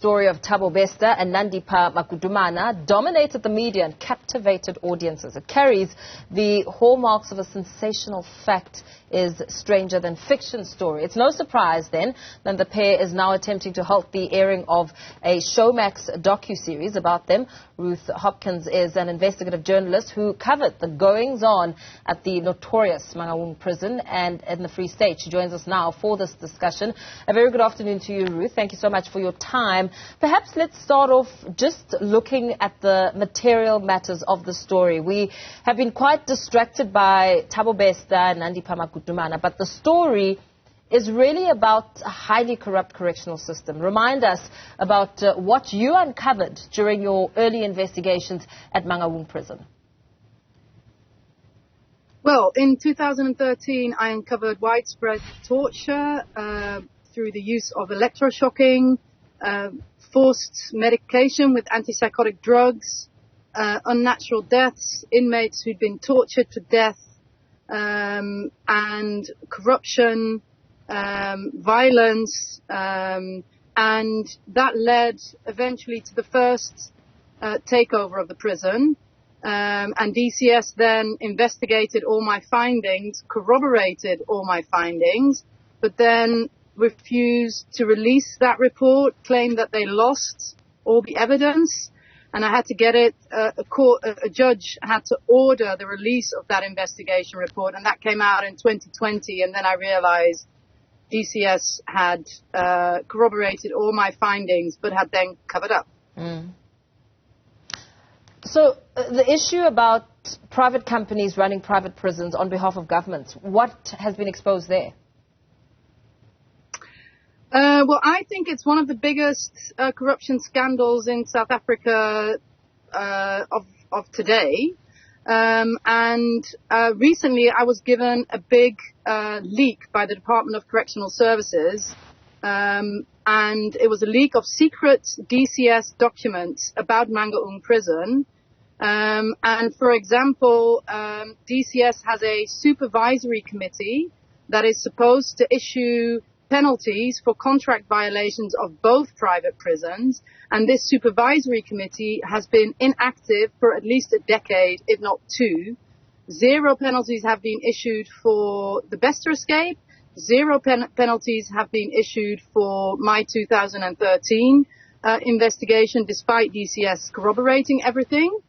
Story of Thabo and Nandipha Magudumana dominated the media and captivated audiences. It carries the hallmarks of a sensational fact is stranger than fiction story. It's no surprise then that the pair is now attempting to halt the airing of a Showmax docu-series about them. Ruth Hopkins is an investigative journalist who covered the goings-on at the notorious Mangaung prison and in the Free State. She joins us now for this discussion. A very good afternoon to you, Ruth. Thank you so much for your time. Perhaps let's start off just looking at the material matters of the story. We have been quite distracted by Thabo and Nandipha Magudumana, but the story is really about a highly corrupt correctional system. Remind us about what you uncovered during your early investigations at Mangaung prison. Well, in 2013, I uncovered widespread torture through the use of electroshocking, forced medication with antipsychotic drugs, unnatural deaths, inmates who'd been tortured to death, and corruption, violence, and that led eventually to the first takeover of the prison. And DCS then investigated all my findings, corroborated all my findings, but then refused to release that report, claimed that they lost all the evidence, and I had to get it. A judge had to order the release of that investigation report, and that came out in 2020. And then I realized DCS had corroborated all my findings, but had then covered up. So the issue about private companies running private prisons on behalf of governments, what has been exposed there? Well, I think it's one of the biggest corruption scandals in South Africa of today. And recently I was given a big leak by the Department of Correctional Services. And it was a leak of secret DCS documents about Mangaung prison. And for example, DCS has a supervisory committee that is supposed to issue penalties for contract violations of both private prisons, and this supervisory committee has been inactive for at least a decade, if not two. 0 penalties have been issued for the Bester escape. 0 penalties have been issued for my 2013 investigation, despite DCS corroborating everything.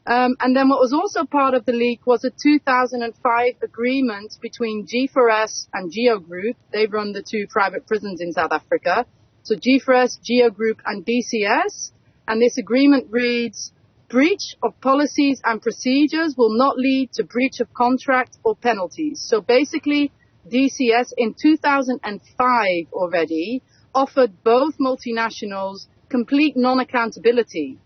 And then what was also part of the leak was a 2005 agreement between G4S and Geo Group. They run the 2 private prisons in South Africa. So G4S, Geo Group and DCS. And this agreement reads, breach of policies and procedures will not lead to breach of contract or penalties. So basically, DCS in 2005 already offered both multinationals complete non-accountability.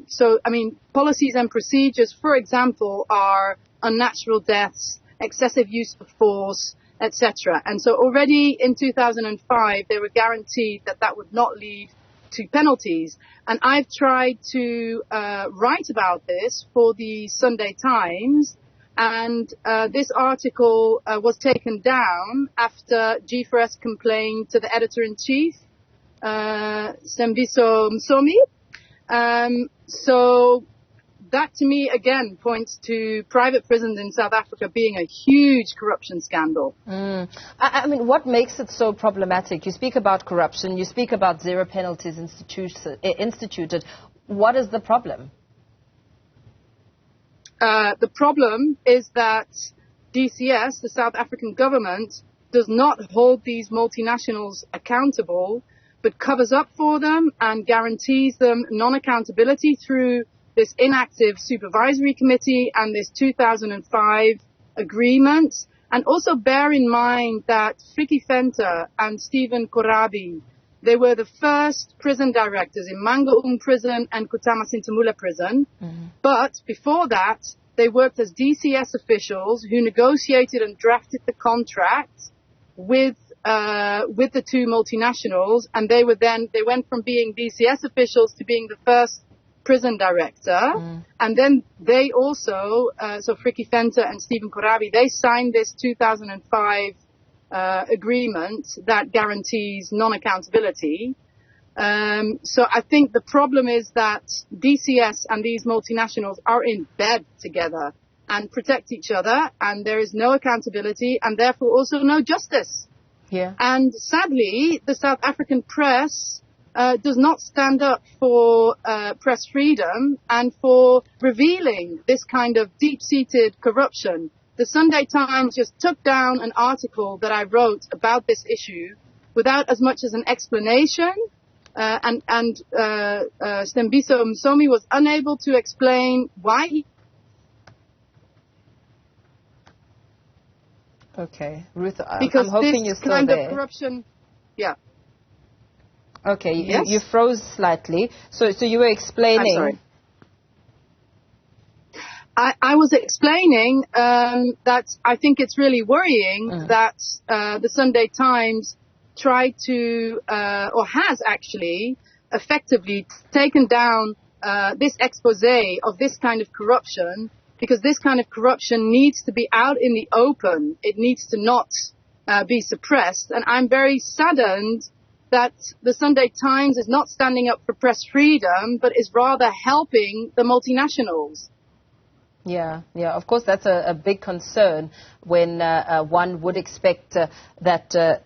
So, I mean, policies and procedures, for example, are unnatural deaths, excessive use of force, etc. And so already in 2005, they were guaranteed that that would not lead to penalties. And I've tried to write about this for the Sunday Times. And this article was taken down after G4S complained to the editor-in-chief, Sembiso Msomi. So that to me again points to private prisons in South Africa being a huge corruption scandal. I mean, what makes it so problematic? You speak about corruption, you speak about 0 penalties instituted. What is the problem? The problem is that DCS, the South African government, does not hold these multinationals accountable, but covers up for them and guarantees them non-accountability through this inactive supervisory committee and this 2005 agreement. And also bear in mind that Frikkie Venter and Stephen Korabi, they were the first prison directors in Mangaung prison and Kutama Sintamula prison. But before that, they worked as DCS officials who negotiated and drafted the contract with the 2 multinationals, and they went from being DCS officials to being the first prison director. And then they also, so Frikkie Venter and Stephen Korabi, they signed this 2005 agreement that guarantees non-accountability. So I think the problem is that DCS and these multinationals are in bed together and protect each other, and there is no accountability and therefore also no justice. Yeah. And sadly, the South African press does not stand up for press freedom and for revealing this kind of deep-seated corruption. The Sunday Times just took down an article that I wrote about this issue without as much as an explanation. And Stembiso Msomi was unable to explain why he... Okay, Ruth, because I'm hoping you're still there. Because this kind of corruption... Yeah. Okay, yes? you froze slightly. So you were explaining... I'm sorry. I was explaining that I think it's really worrying that the Sunday Times tried to, or has actually, effectively taken down this expose of this kind of corruption, because this kind of corruption needs to be out in the open. It needs to not be suppressed. And I'm very saddened that the Sunday Times is not standing up for press freedom, but is rather helping the multinationals. Yeah. Of course, that's a big concern when one would expect that,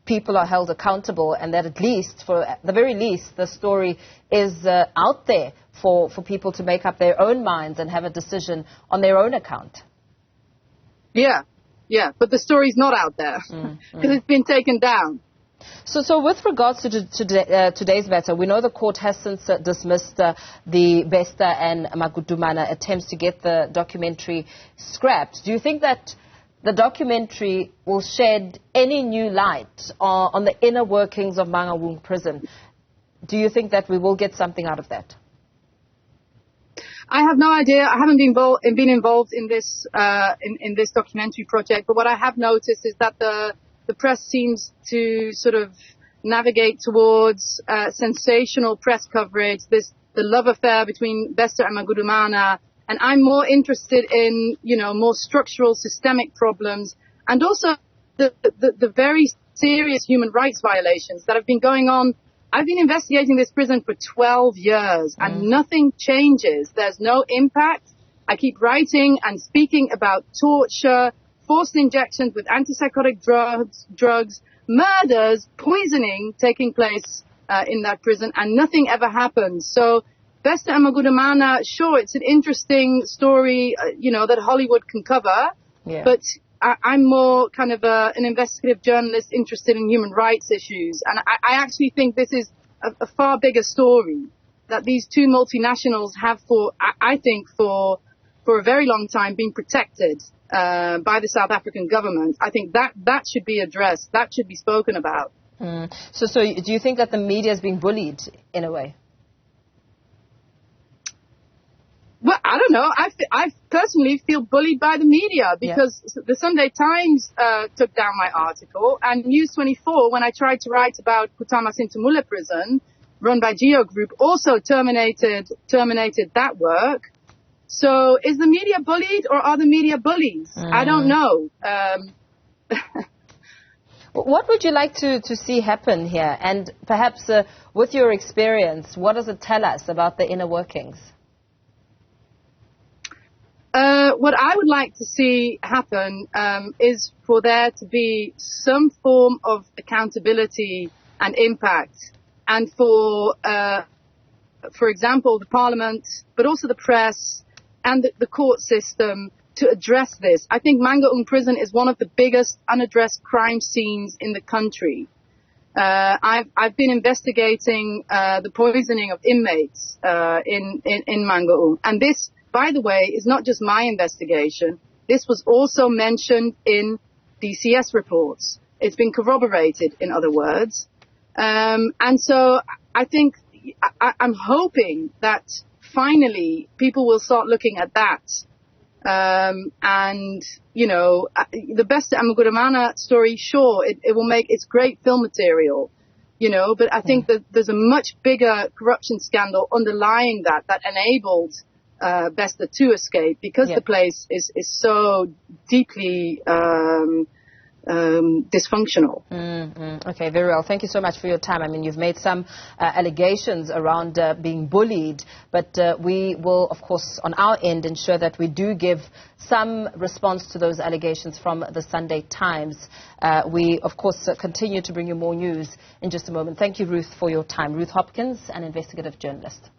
people are held accountable and that at least, for the very least, the story is out there for people to make up their own minds and have a decision on their own account. Yeah, but the story's not out there because it's been taken down. So with regards to today's matter, we know the court has since dismissed the Bester and Magudumana attempts to get the documentary scrapped. Do you think that the documentary will shed any new light on the inner workings of Mangaung prison? Do you think that we will get something out of that? I have no idea. I haven't been involved in this documentary project, but what I have noticed is that the press seems to sort of navigate towards sensational press coverage, the love affair between Bester and Magudumana, and I'm more interested in, more structural systemic problems, and also the very serious human rights violations that have been going on. I've been investigating this prison for 12 years, and nothing changes. There's no impact. I keep writing and speaking about torture, forced injections with antipsychotic drugs, murders, poisoning taking place in that prison, and nothing ever happens. So Bester and Magudumana, sure, it's an interesting story, that Hollywood can cover, but I'm more kind of an investigative journalist interested in human rights issues, and I actually think this is a far bigger story that these two multinationals have for a very long time been protected by the South African government. I think that should be addressed. That should be spoken about. So do you think that the media is being bullied in a way? Well, I don't know. I personally feel bullied by the media because the Sunday Times took down my article, and News 24, when I tried to write about Kutama Sintamula prison, run by Geo Group, also terminated that work. So is the media bullied or are the media bullies? I don't know. What would you like to see happen here? And perhaps with your experience, what does it tell us about the inner workings? What I would like to see happen is for there to be some form of accountability and impact, and for example, the Parliament, but also the press and the court system to address this. I think Mangaung prison is one of the biggest unaddressed crime scenes in the country. I've been investigating the poisoning of inmates in Mangaung, and this, by the way, is not just my investigation. This was also mentioned in DCS reports. It's been corroborated, in other words. And so I think I'm hoping that finally people will start looking at that. And, the Bester and Magudumana story, sure, it will make, it's great film material, but I think that there's a much bigger corruption scandal underlying that enabled Bester to escape, because the place is so deeply dysfunctional. Okay, very well. Thank you so much for your time. I mean, you've made some allegations around being bullied, but we will, of course, on our end, ensure that we do give some response to those allegations from the Sunday Times. We, of course, continue to bring you more news in just a moment. Thank you, Ruth, for your time. Ruth Hopkins, an investigative journalist.